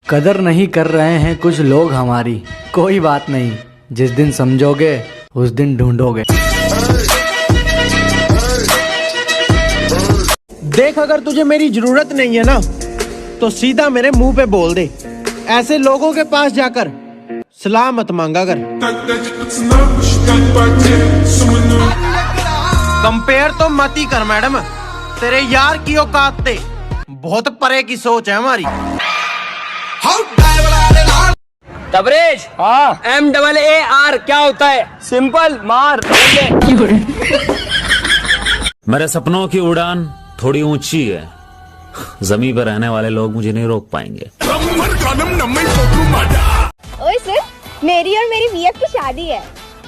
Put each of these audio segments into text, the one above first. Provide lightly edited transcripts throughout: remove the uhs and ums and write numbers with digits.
कदर नहीं कर रहे हैं कुछ लोग हमारी, कोई बात नहीं, जिस दिन समझोगे उस दिन ढूंढोगे। देख, अगर तुझे मेरी जरूरत नहीं है ना तो सीधा मेरे मुंह पे बोल दे। ऐसे लोगों के पास जाकर सलाह मत मांगा कर। कंपेयर तो मत ही कर मैडम, तेरे यार की औकात ते बहुत परे की सोच है हमारी। तबरेज, हाँ, MAAR क्या होता है? सिंपल मार। मेरे सपनों की उड़ान थोड़ी ऊंची है, जमीन पर रहने वाले लोग मुझे नहीं रोक पाएंगे। ओए सर, मेरी और मेरी VF की शादी है।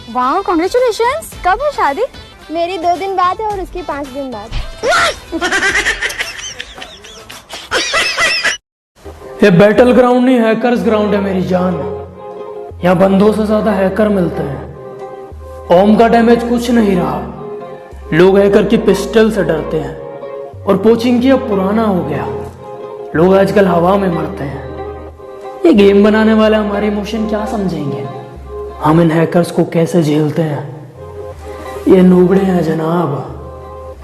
वाह, कांग्रेचुलेशंस। कब है शादी? मेरी 2 दिन बाद है और उसकी 5 दिन बाद। ये बैटल ग्राउंड नहीं, हैकर्स ग्राउंड है मेरी जान। यहाँ बंदों से ज्यादा हैकर मिलते हैं। ओम का डैमेज कुछ नहीं रहा, लोग हैकर की पिस्टल से डरते हैं। और पोचिंग की अब पुराना हो गया, लोग आजकल हवा में मरते हैं। ये गेम बनाने वाले हमारे इमोशन क्या समझेंगे, हम इन हैकर्स को कैसे झेलते हैं। ये नूबड़े हैं जनाब,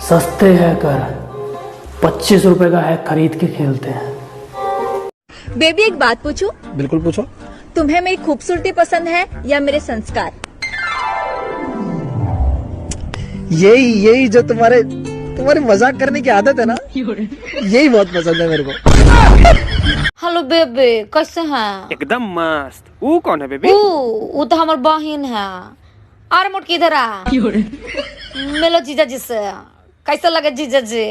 सस्ते हैकर 25 रुपए का हैक खरीद के खेलते हैं। बेबी, एक बात पूछूं? बिल्कुल पूछो। तुम्हें मेरी खूबसूरती पसंद है या मेरे संस्कार? यही जो तुम्हारे मजाक करने की आदत है ना, यही बहुत पसंद है मेरे को। हेलो बेबी, कैसे हैं? एकदम मस्त। वो कौन है बेबी? वो तो हमारी बहन है। और मुट किधर आ? मिलो जीजा जी से। कैसा लगे जीजा जी?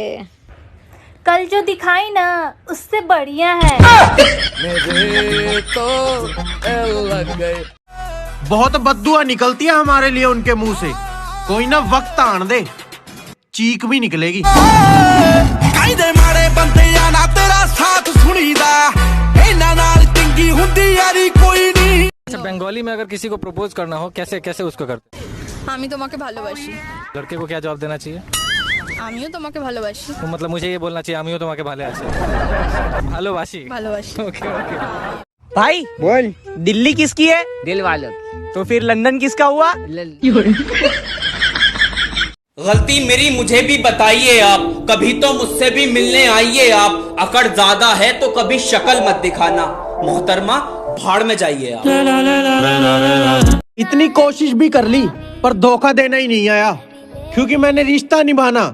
कल जो दिखाई ना उससे बढ़िया है। बहुत बददुआ निकलती है हमारे लिए उनके मुंह से। कोई ना वक्त आन दे, चीख भी निकलेगी। अच्छा, बंगाली में अगर किसी को प्रपोज करना हो कैसे कैसे उसको करते? আমি তোমাকে ভালোবাসি। लड़के को क्या जवाब देना चाहिए? আমিও তোমাকে ভালোবাসি। तो मतलब मुझे ये बोलना चाहिए आमियो तुम्हारे भाले आछे। भालोबासी। ভালোবাসি। Okay okay. भाई बोल, दिल्ली किसकी है? दिल वालों की। तो फिर लंदन किसका हुआ? गलती मेरी मुझे भी बताइए आप, कभी तो मुझसे भी मिलने आइए आप। अकड़ ज्यादा है तो कभी शक्ल मत दिखाना, मोहतरमा भाड़ में जाइए आप। इतनी कोशिश भी कर ली पर धोखा देना ही नहीं आया, क्योंकि मैंने रिश्ता निभाना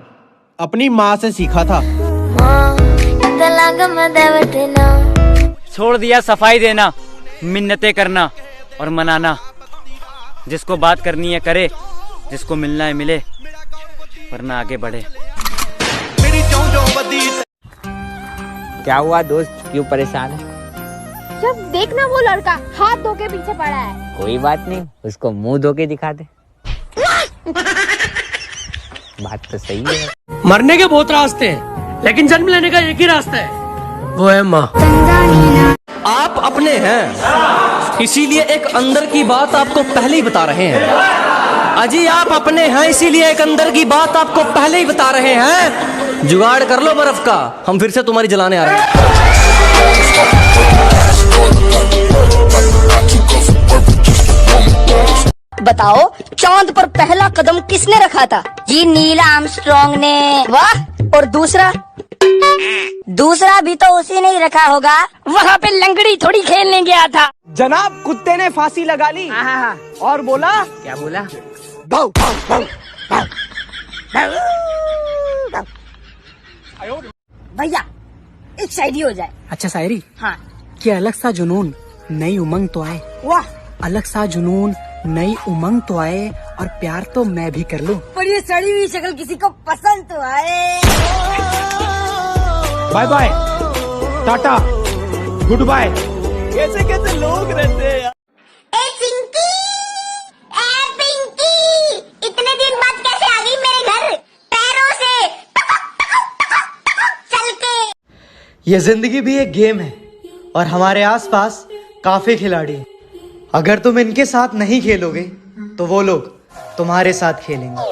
अपनी माँ से सीखा था। छोड़ दिया सफाई देना, मिन्नतें करना और मनाना। जिसको बात करनी है करे, जिसको मिलना है मिले, वरना आगे बढ़े। क्या हुआ दोस्त, क्यों परेशान है? जब देखना वो लड़का हाथ धो के पीछे पड़ा है। कोई बात नहीं, उसको मुंह धो के दिखा दे। बात तो सही है। मरने के बहुत रास्ते हैं, लेकिन जन्म लेने का एक ही रास्ता है, वो है माँ। आप अपने हैं, इसीलिए एक अंदर की बात आपको पहले ही बता रहे हैं। अजी आप अपने हैं, इसीलिए एक अंदर की बात आपको पहले ही बता रहे हैं। जुगाड़ कर लो बर्फ का, हम फिर से तुम्हारी जलाने आ रहे हैं। बताओ, चांद पर पहला कदम किसने रखा था? जी नील आर्मस्ट्रांग ने। वाह। और दूसरा भी तो उसी ने ही रखा होगा, वहाँ पे लंगड़ी थोड़ी खेलने गया था। जनाब, कुत्ते ने फांसी लगा ली और बोला। क्या बोला? भैया, एक शायरी हो जाए। अच्छा शायरी? हाँ। कि अलग सा जुनून नई उमंग तो आए। वाह। अलग सा जुनून नई उमंग तो आए, और प्यार तो मैं भी कर लूं। पर ये सड़ी हुई शक्ल किसी को पसंद तो आए। Bye bye, tata, goodbye. कैसे कैसे लोग रहते हैं यार। पिंकी, इतने दिन बाद कैसे आ गई मेरे घर? पैरों से चल के। ये जिंदगी भी एक गेम है और हमारे आसपास काफी खिलाड़ी हैं। अगर तुम इनके साथ नहीं खेलोगे तो वो लोग तुम्हारे साथ खेलेंगे।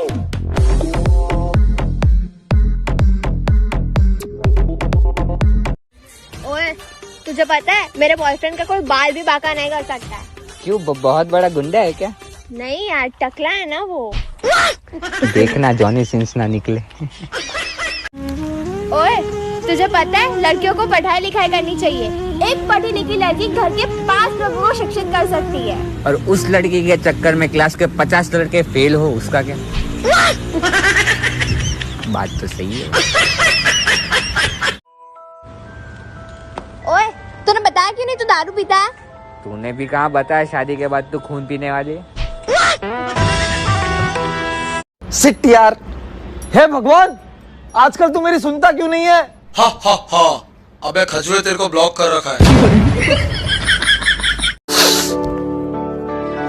ओए, तुझे पता है मेरे बॉयफ्रेंड का कोई बाल भी बाका नहीं कर सकता है। क्यों बहुत बड़ा गुंडा है क्या? नहीं यार, टकला है ना वो। देखना जॉनी सिंस ना निकले। ओए, तुझे पता है लड़कियों को पढ़ाई लिखाई करनी चाहिए। एक पढ़ी लिखी लड़की घर के 5 लोगों को शिक्षित कर सकती है। और उस लड़की के चक्कर में क्लास के 50 लड़के फेल हो, उसका क्या? बात तो सही है। ओए, तूने बताया क्यों नहीं तू दारू पीता है? तूने भी कहाँ बताया शादी के बाद तू खून पीने वाली है? सिट यार, हे भगवान, आजकल तू मेरी सुनता क्यों नहीं है? हा हा हा, अबे खजूरे तेरे को ब्लॉक कर रखा है।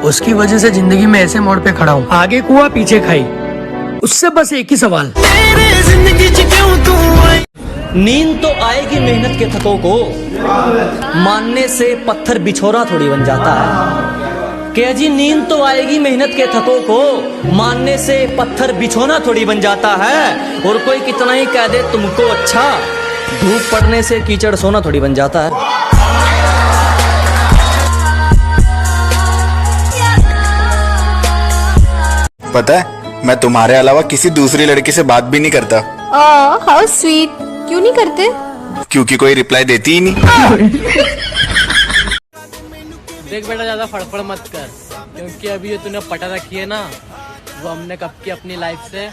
उसकी वजह से जिंदगी में ऐसे मोड़ पे खड़ा हूँ, आगे कुआ पीछे खाई। उससे बस एक ही सवाल, नींद तो आएगी मेहनत के थकों को, मानने से पत्थर बिछोरा थोड़ी बन जाता है। कि जी नींद तो आएगी मेहनत के थकों को, मानने से पत्थर बिछोना थोड़ी बन जाता है। और कोई कितना ही कह दे तुमको अच्छा, धूप पड़ने से कीचड़ सोना थोड़ी बन जाता है। पता है मैं तुम्हारे अलावा किसी दूसरी लड़की से बात भी नहीं करता। How sweet. क्यों नहीं करते? क्योंकि कोई रिप्लाई देती ही नहीं। देख बेटा, ज्यादा फड़फड़ मत कर, क्योंकि अभी ये तूने पटा रखी है ना, वो हमने कब की अपनी लाइफ से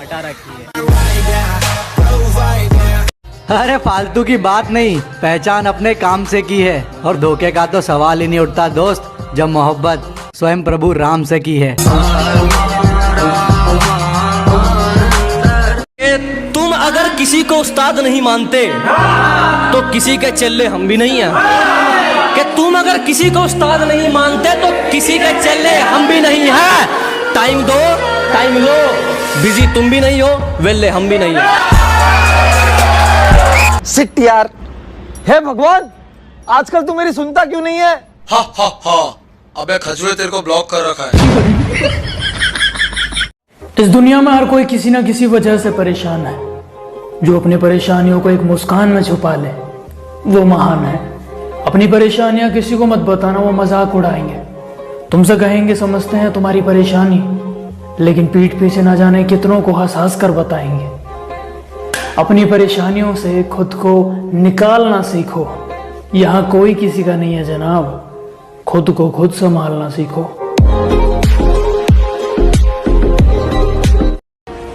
हटा रखी है। अरे फालतू की बात नहीं, पहचान अपने काम से की है। और धोखे का तो सवाल ही नहीं उठता दोस्त, जब मोहब्बत स्वयं प्रभु राम से की है। तुम अगर किसी को उस्ताद नहीं मानते तो किसी के चेले हम भी नहीं हैं। कि तुम अगर किसी को उस्ताद नहीं मानते तो किसी के चेले हम भी नहीं हैं। टाइम दो, टाइम लो, बिजी तुम भी नहीं हो, वेले हम भी नहीं हैं। सिट यार, हे भगवान, आजकल तू मेरी सुनता क्यों नहीं है? हा हा हा, अबे खजूरे तेरे को ब्लॉक कर रखा है। इस दुनिया में हर कोई किसी न किसी वजह से परेशान है। जो अपनी परेशानियों को एक मुस्कान में छुपा ले वो महान है। अपनी परेशानियां किसी को मत बताना, वो मजाक उड़ाएंगे, तुमसे कहेंगे समझते हैं तुम्हारी परेशानी, लेकिन पीठ पीछे ना जाने कितनों को हंस हंस कर बताएंगे। अपनी परेशानियों से खुद को निकालना सीखो, यहाँ कोई किसी का नहीं है जनाब, खुद को खुद संभालना सीखो।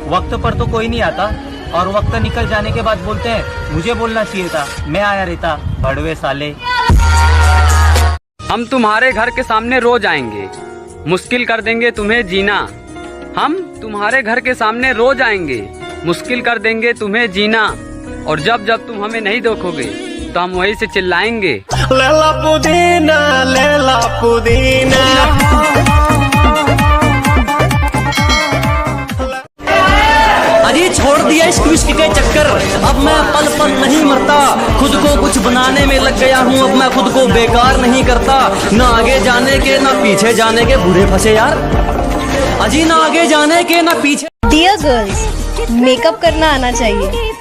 वक्त पर तो कोई नहीं आता, और वक्त निकल जाने के बाद बोलते हैं मुझे बोलना चाहिए था, मैं आया रहता, भड़वे साले। हम तुम्हारे घर के सामने रोज आएंगे, मुश्किल कर देंगे तुम्हें जीना। हम तुम्हारे घर के सामने रोज आएंगे, मुश्किल कर देंगे तुम्हें जीना। और जब जब तुम हमें नहीं देखोगे तो हम वहीं से चिल्लाएंगे, लैला पुदीना, लैला पुदीना। अजी छोड़ दिया इस इश्क के चक्कर, अब मैं पल पल नहीं मरता। खुद को कुछ बनाने में लग गया हूँ, अब मैं खुद को बेकार नहीं करता। ना आगे जाने के ना पीछे जाने के बुरे फंसे यार। अजी ना आगे जाने के ना पीछे। डियर गर्ल्स, मेकअप करना आना चाहिए।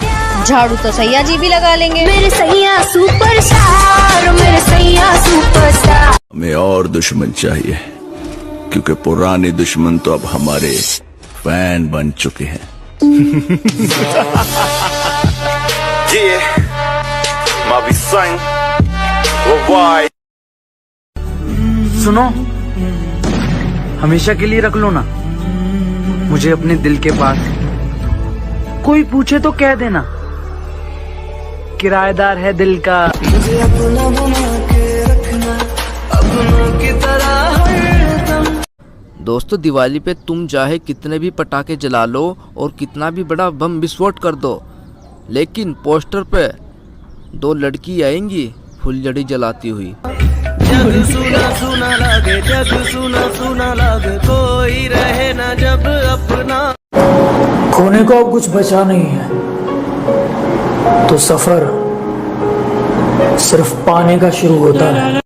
झाड़ू तो सैया जी भी लगा लेंगे। मेरे सैया सुपरस्टार, मेरे सैया सुपरस्टार। हमें और दुश्मन चाहिए, क्योंकि पुराने दुश्मन तो अब हमारे फैन बन चुके हैं। सुनो, हमेशा के लिए रख लो ना मुझे अपने दिल के पास। कोई पूछे तो कह देना, किराएदार है दिल का। मुझे अपना बना के रखना, अपनों की तरह हरदम। दोस्तों, दिवाली पे तुम चाहे कितने भी पटाखे जला लो और कितना भी बड़ा बम विस्फोट कर दो, लेकिन पोस्टर पे 2 लड़की आएंगी फुलझड़ी जलाती हुई। जग सुना सुना लगे, जग सुना सुना लगे, कोई रहे ना जब अपना। खोने को अब कुछ बचा नहीं है, तो सफर सिर्फ पाने का शुरू होता है।